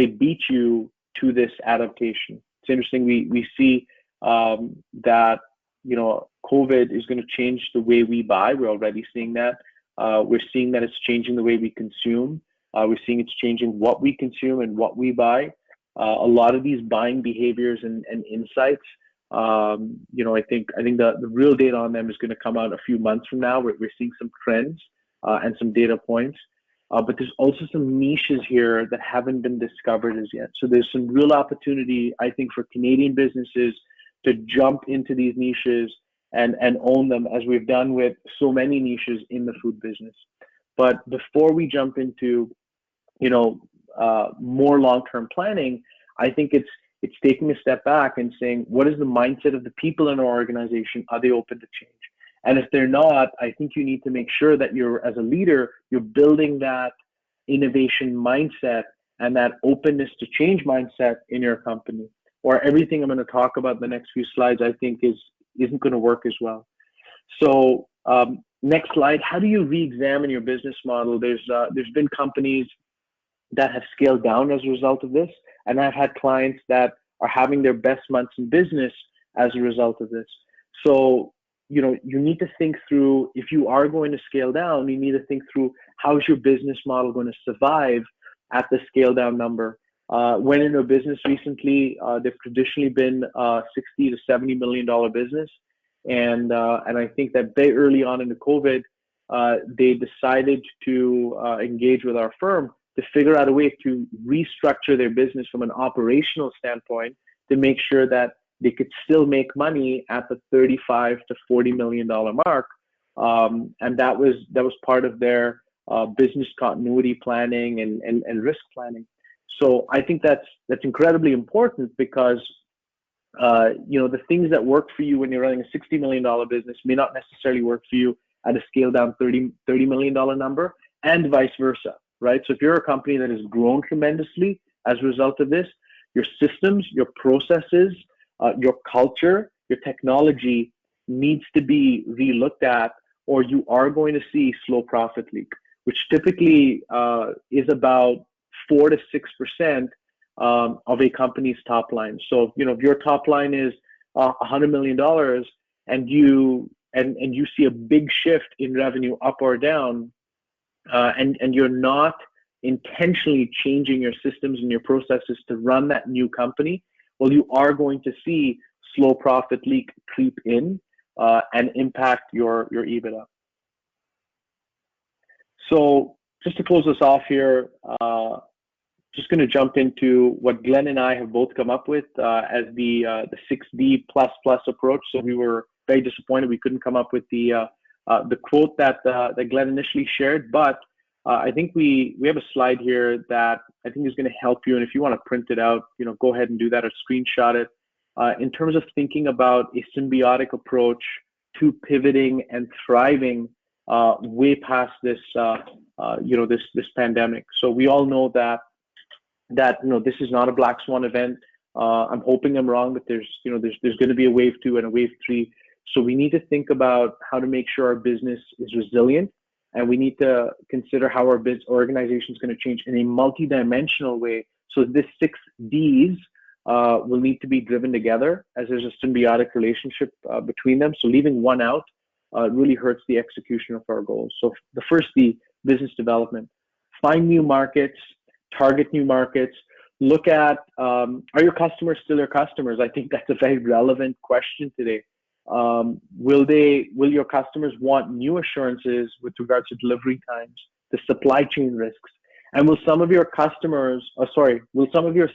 beat you to this adaptation? It's interesting. We see that COVID is going to change the way we buy. We're already seeing that. We're seeing that it's changing the way we consume. We're seeing it's changing what we consume and what we buy. A lot of these buying behaviors and insights, I think the real data on them is going to come out a few months from now. We're seeing some trends and some data points. But there's also some niches here that haven't been discovered as yet. So there's some real opportunity, I think, for Canadian businesses to jump into these niches and own them, as we've done with so many niches in the food business. But before we jump into, more long-term planning, I think it's taking a step back and saying, what is the mindset of the people in our organization? Are they open to change? And if they're not, I think you need to make sure that as a leader, you're building that innovation mindset and that openness to change mindset in your company, or everything I'm going to talk about in the next few slides, I think isn't going to work as well. So next slide, how do you re-examine your business model? There's been companies that have scaled down as a result of this, and I've had clients that are having their best months in business as a result of this. So, you know, you need to think through, if you are going to scale down, you need to think through, how is your business model going to survive at the scale down number? Went into a business recently, they've traditionally been $60 to $70 million business. And I think that very early on in the COVID, they decided to engage with our firm to figure out a way to restructure their business from an operational standpoint to make sure that they could still make money at the $35 to $40 million mark. And that was part of their business continuity planning and risk planning. So I think that's incredibly important, because you know, the things that work for you when you're running a $60 million business may not necessarily work for you at a scale down $30 million number, and vice versa, right? So if you're a company that has grown tremendously as a result of this, your systems, your processes, your culture, your technology needs to be relooked at, or you are going to see slow profit leak, which typically is about 4 to 6% of a company's top line. So, you know, if your top line is $100 million and you see a big shift in revenue up or down, and you're not intentionally changing your systems and your processes to run that new company, well, you are going to see slow profit leak creep in and impact your EBITDA. So just to close us off here, just going to jump into what Glenn and I have both come up with as the 6D++ approach. So we were very disappointed we couldn't come up with the quote that Glenn initially shared, but I think we have a slide here that I think is going to help you. And if you want to print it out, you know, go ahead and do that or screenshot it. In terms of thinking about a symbiotic approach to pivoting and thriving way past this, you know, this pandemic. So we all know that you know, this is not a black swan event. I'm hoping I'm wrong, but there's going to be a wave 2 and a wave 3. So we need to think about how to make sure our business is resilient, and we need to consider how our organization is going to change in a multi-dimensional way. So this 6 Ds will need to be driven together, as there's a symbiotic relationship between them. So leaving one out really hurts the execution of our goals. So the first D, business development. Find new markets, target new markets, look at, are your customers still your customers? I think that's a very relevant question today. Will your customers want new assurances with regards to delivery times, the supply chain risks? And will some of your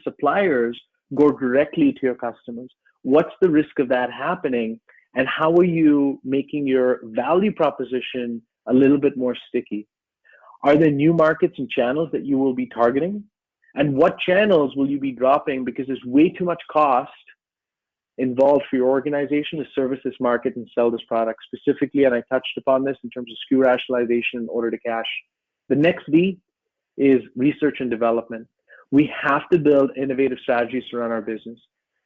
suppliers go directly to your customers? What's the risk of that happening? And how are you making your value proposition a little bit more sticky? Are there new markets and channels that you will be targeting? And what channels will you be dropping because there's way too much cost involved for your organization to service this market and sell this product specifically? And I touched upon this in terms of SKU rationalization and order to cash. The next D is research and development. We have to build innovative strategies to run our business.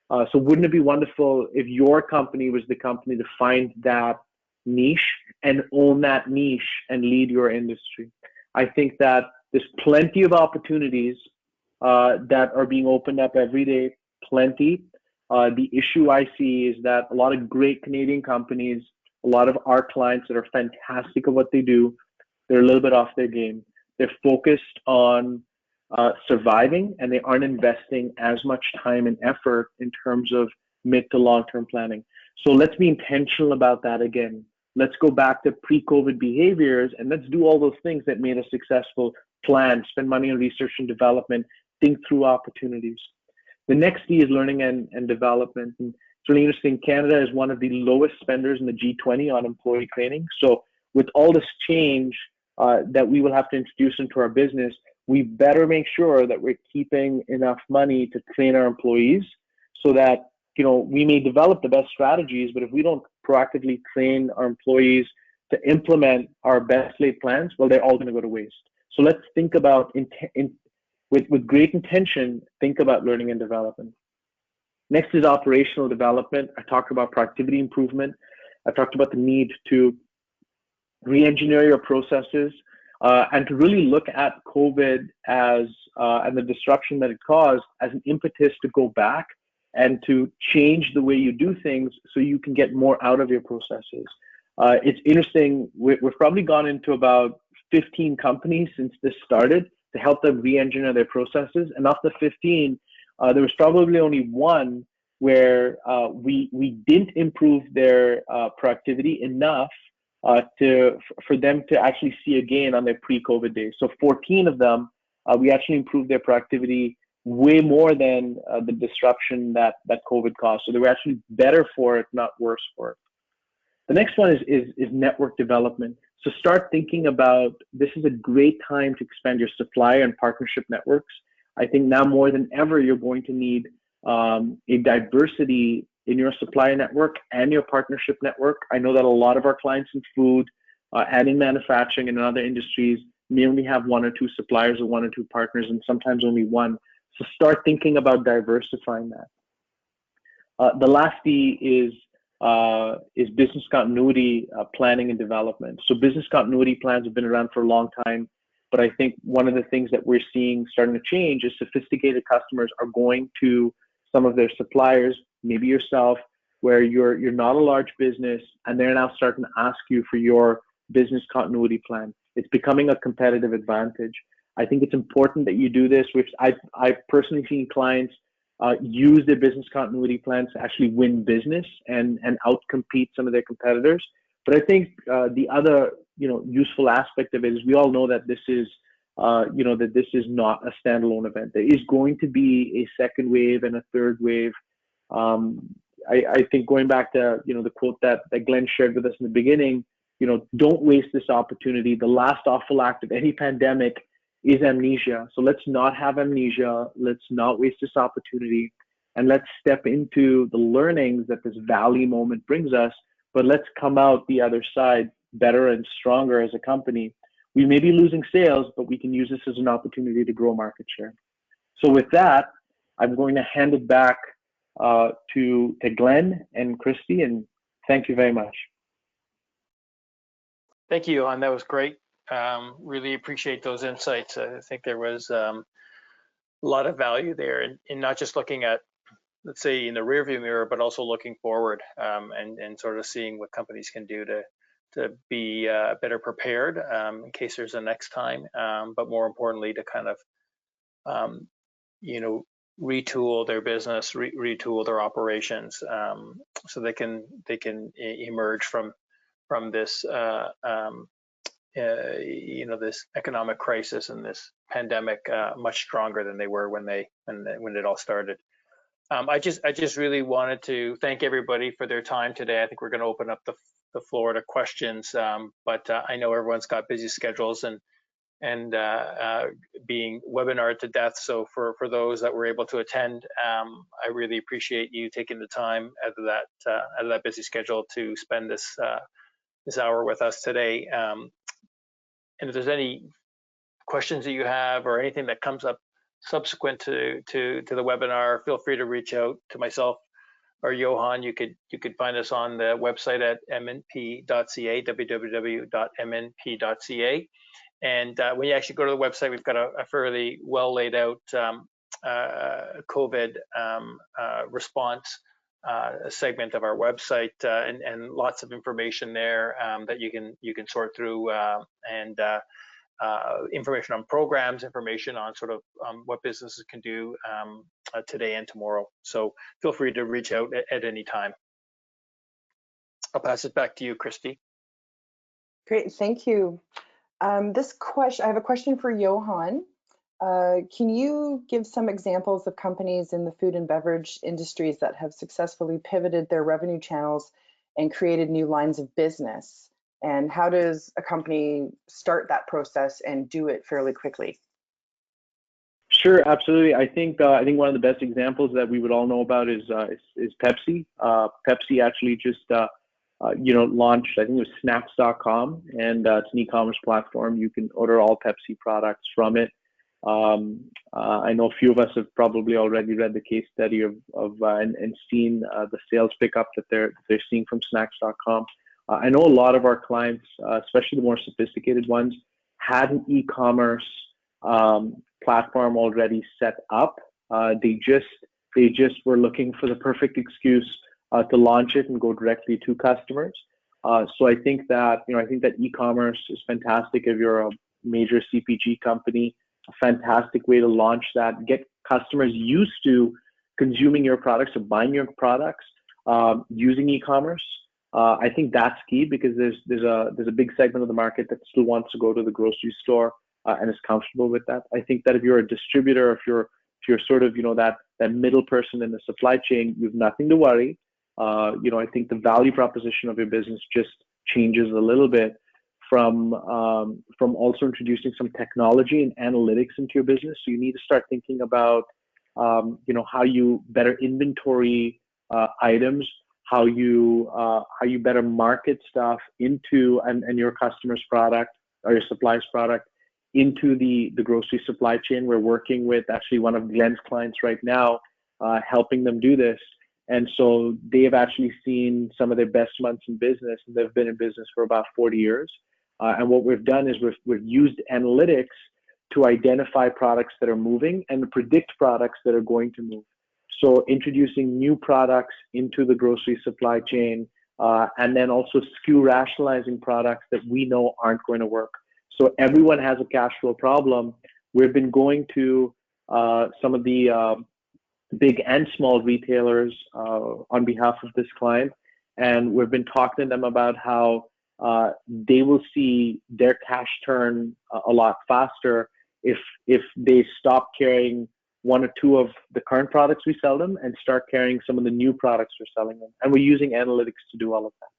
So wouldn't it be wonderful if your company was the company to find that niche and own that niche and lead your industry? I think that there's plenty of opportunities that are being opened up every day, plenty. The issue I see is that a lot of great Canadian companies, a lot of our clients that are fantastic at what they do, they're a little bit off their game. They're focused on surviving, and they aren't investing as much time and effort in terms of mid to long-term planning. So let's be intentional about that again. Let's go back to pre-COVID behaviors, and let's do all those things that made us successful. Plan, spend money on research and development, think through opportunities. The next D is learning and development. And it's really interesting. Canada is one of the lowest spenders in the G20 on employee training. So with all this change that we will have to introduce into our business, we better make sure that we're keeping enough money to train our employees so that, you know, we may develop the best strategies, but if we don't proactively train our employees to implement our best laid plans, well, they're all going to go to waste. So let's think about, with great intention, think about learning and development. Next is operational development. I talked about productivity improvement. I talked about the need to re-engineer your processes, and to really look at COVID as and the disruption that it caused as an impetus to go back and to change the way you do things so you can get more out of your processes. It's interesting, we've probably gone into about 15 companies since this started to help them re-engineer their processes. And of the 15, there was probably only one where we didn't improve their productivity enough for them to actually see a gain on their pre-COVID days. So 14 of them, we actually improved their productivity way more than the disruption that COVID caused. So they were actually better for it, not worse for it. The next one is network development. So start thinking about, this is a great time to expand your supplier and partnership networks. I think now more than ever, you're going to need a diversity in your supplier network and your partnership network. I know that a lot of our clients in food, and in manufacturing and in other industries may only have one or two suppliers or one or two partners, and sometimes only one. So start thinking about diversifying that. The last D is business continuity planning and development. So business continuity plans have been around for a long time, but I think one of the things that we're seeing starting to change is sophisticated customers are going to some of their suppliers, maybe yourself, where you're not a large business, and they're now starting to ask you for your business continuity plan. It's becoming a competitive advantage. I think it's important that you do this, which I've personally seen clients use their business continuity plans to actually win business and outcompete some of their competitors. But I think the other useful aspect of it is we all know that this is that this is not a standalone event. There is going to be a second wave and a third wave. I think going back to the quote that Glenn shared with us in the beginning, don't waste this opportunity. The last awful act of any pandemic is amnesia. So let's not have amnesia. Let's not waste this opportunity, and let's step into the learnings that this valley moment brings us. But let's come out the other side better and stronger as a company. We may be losing sales, but we can use this as an opportunity to grow market share. So with that, I'm going to hand it back to Glenn and Christy, and thank you very much. Thank you, Yohaan. That was great. Really appreciate those insights. I think there was a lot of value there, in not just looking at, let's say, in the rearview mirror, but also looking forward and sort of seeing what companies can do to be better prepared in case there's a next time, but more importantly, to kind of retool their business, retool their operations, so they can emerge from this this economic crisis and this pandemic much stronger than they were when it all started. I just really wanted to thank everybody for their time today. I think we're going to open up the floor to questions, but I know everyone's got busy schedules and being webinared to death. So for those that were able to attend, I really appreciate you taking the time out of that busy schedule to spend this hour with us today. And if there's any questions that you have or anything that comes up subsequent to the webinar, feel free to reach out to myself or Yohaan. You could find us on the website at mnp.ca, www.mnp.ca. And when you actually go to the website, we've got a fairly well laid out COVID response segment of our website, and lots of information there that you can sort through, and information on programs, information on sort of what businesses can do today and tomorrow. So feel free to reach out at any time. I'll pass it back to you, Christy. Great, thank you. I have a question for Yohaan. Can you give some examples of companies in the food and beverage industries that have successfully pivoted their revenue channels and created new lines of business? And how does a company start that process and do it fairly quickly? Sure, absolutely. I think one of the best examples that we would all know about is Pepsi. Pepsi actually just launched, I think it was snaps.com, and it's an e-commerce platform. You can order all Pepsi products from it. I know a few of us have probably already read the case study and seen the sales pickup that they're seeing from snacks.com. I know a lot of our clients, especially the more sophisticated ones, had an e-commerce platform already set up. They just were looking for the perfect excuse to launch it and go directly to customers. So I think that e-commerce is fantastic if you're a major CPG company. A fantastic way to launch that, get customers used to consuming your products or buying your products using e-commerce. I think that's key because there's a big segment of the market that still wants to go to the grocery store and is comfortable with that. I think that if you're a distributor, if you're sort of that middle person in the supply chain, you have nothing to worry. I think the value proposition of your business just changes a little bit from also introducing some technology and analytics into your business. So you need to start thinking about how you better inventory items, how you better market stuff into and your customer's product or your supplier's product into the grocery supply chain. We're working with actually one of Glenn's clients right now, helping them do this. And so they have actually seen some of their best months in business, and they've been in business for about 40 years. And what we've done is we've used analytics to identify products that are moving and predict products that are going to move. So introducing new products into the grocery supply chain, and then also SKU rationalizing products that we know aren't going to work. So everyone has a cash flow problem. We've been going to some of the big and small retailers on behalf of this client, and we've been talking to them about how they will see their cash turn a lot faster if they stop carrying one or two of the current products we sell them and start carrying some of the new products we're selling them. And we're using analytics to do all of that.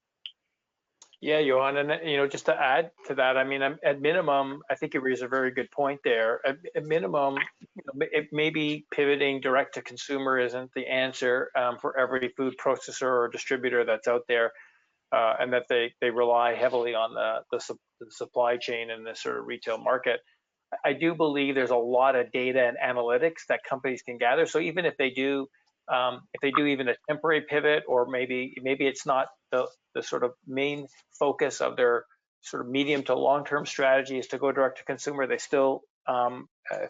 Yeah, Yohaan, and just to add to that, I mean, at minimum, I think you raise a very good point there. At minimum, it maybe pivoting direct to consumer isn't the answer for every food processor or distributor that's out there, and that they rely heavily on the supply chain and the sort of retail market. I do believe there's a lot of data and analytics that companies can gather. So even if they do even a temporary pivot, or maybe it's not the sort of main focus of their sort of medium to long-term strategy is to go direct to consumer, they still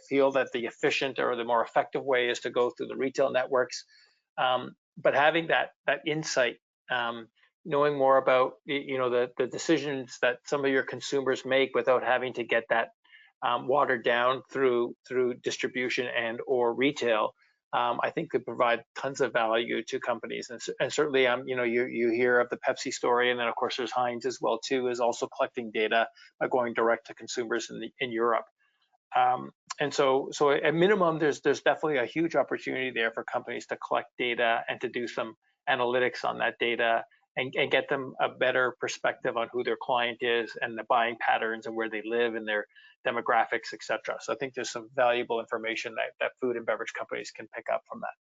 feel that the efficient or the more effective way is to go through the retail networks. But having that insight, knowing more about the decisions that some of your consumers make without having to get that watered down through distribution and or retail, I think could provide tons of value to companies. And certainly, you hear of the Pepsi story, and then of course there's Heinz as well too, is also collecting data by going direct to consumers in Europe. And so at minimum, there's definitely a huge opportunity there for companies to collect data and to do some analytics on that data and get them a better perspective on who their client is and the buying patterns and where they live and their demographics, et cetera. So I think there's some valuable information that food and beverage companies can pick up from that.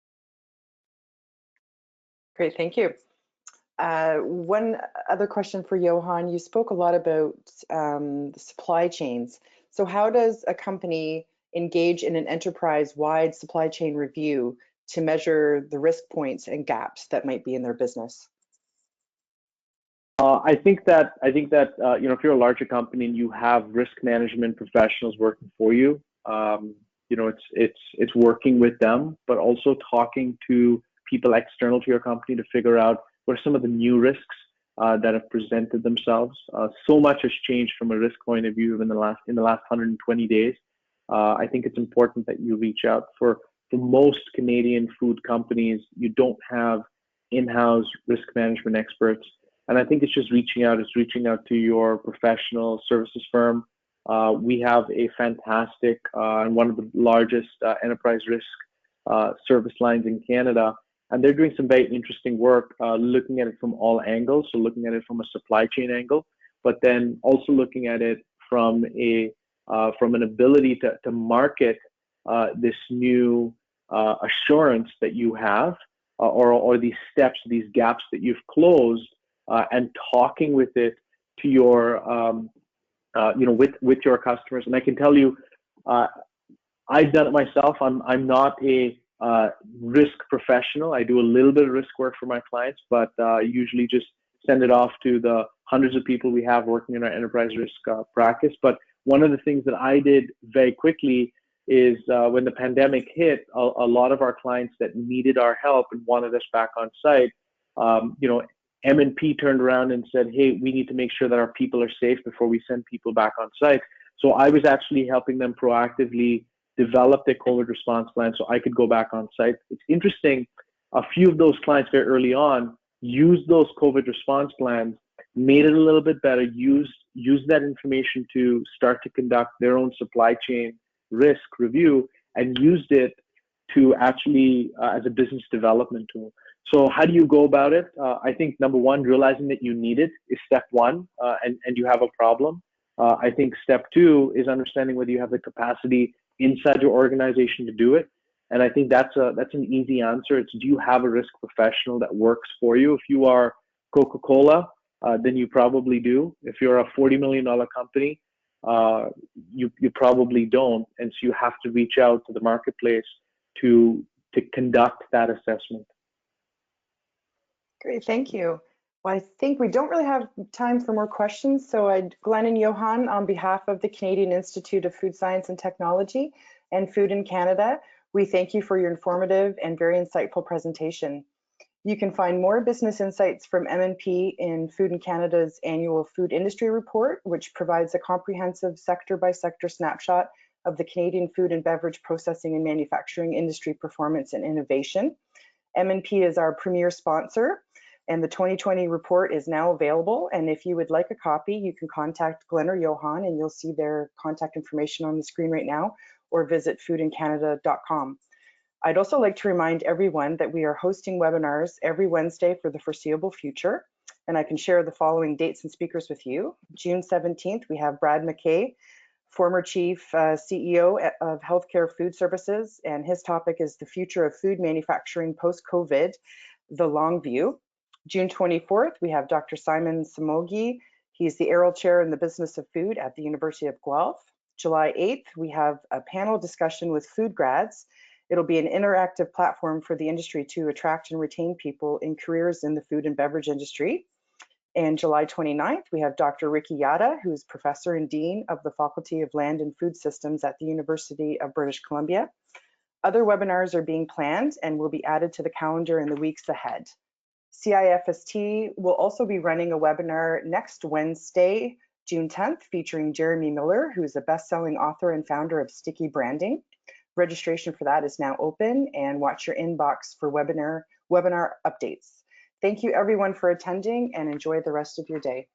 Great, thank you. One other question for Yohaan. You spoke a lot about the supply chains. So how does a company engage in an enterprise-wide supply chain review to measure the risk points and gaps that might be in their business? I think that if you're a larger company and you have risk management professionals working for you, it's working with them, but also talking to people external to your company to figure out what are some of the new risks that have presented themselves. So much has changed from a risk point of view in the last 120 days. I think it's important that you reach out. For most Canadian food companies, you don't have in-house risk management experts. And I think it's just reaching out to your professional services firm. We have a fantastic and one of the largest enterprise risk service lines in Canada, and they're doing some very interesting work, looking at it from all angles. So looking at it from a supply chain angle, but then also looking at it from an ability to market this new assurance that you have, or these steps, these gaps that you've closed. And talking with it to your, with your customers. And I can tell you, I've done it myself. I'm not a risk professional. I do a little bit of risk work for my clients, but usually just send it off to the hundreds of people we have working in our enterprise risk practice. But one of the things that I did very quickly is when the pandemic hit, a lot of our clients that needed our help and wanted us back on site, M&P turned around and said, hey, we need to make sure that our people are safe before we send people back on site. So I was actually helping them proactively develop their COVID response plan so I could go back on site. It's interesting, a few of those clients very early on used those COVID response plans, made it a little bit better, used that information to start to conduct their own supply chain risk review, and used it to actually as a business development tool. So how do you go about it? I think number one, realizing that you need it is step one, and you have a problem. I think step two is understanding whether you have the capacity inside your organization to do it. And I think that's an easy answer. It's, do you have a risk professional that works for you? If you are Coca-Cola, then you probably do. If you're a $40 million company, you probably don't. And so you have to reach out to the marketplace to conduct that assessment. Great, thank you. Well, I think we don't really have time for more questions. So Glenn and Yohaan, on behalf of the Canadian Institute of Food Science and Technology and Food in Canada, we thank you for your informative and very insightful presentation. You can find more business insights from M&P in Food in Canada's annual food industry report, which provides a comprehensive sector-by-sector snapshot of the Canadian food and beverage processing and manufacturing industry performance and innovation. M&P is our premier sponsor, and the 2020 report is now available. And if you would like a copy, you can contact Glenn or Yohaan, and you'll see their contact information on the screen right now, or visit foodincanada.com. I'd also like to remind everyone that we are hosting webinars every Wednesday for the foreseeable future, and I can share the following dates and speakers with you. June 17th, we have Brad McKay, former Chief CEO of Healthcare Food Services, and his topic is the future of food manufacturing post-COVID, the long view. June 24th, we have Dr. Simon Samogi. He's the Errol Chair in the Business of Food at the University of Guelph. July 8th, we have a panel discussion with food grads. It'll be an interactive platform for the industry to attract and retain people in careers in the food and beverage industry. And July 29th, we have Dr. Ricky Yada, who is Professor and Dean of the Faculty of Land and Food Systems at the University of British Columbia. Other webinars are being planned and will be added to the calendar in the weeks ahead. CIFST will also be running a webinar next Wednesday, June 10th, featuring Jeremy Miller, who is a best-selling author and founder of Sticky Branding. Registration for that is now open, and watch your inbox for webinar updates. Thank you everyone for attending, and enjoy the rest of your day.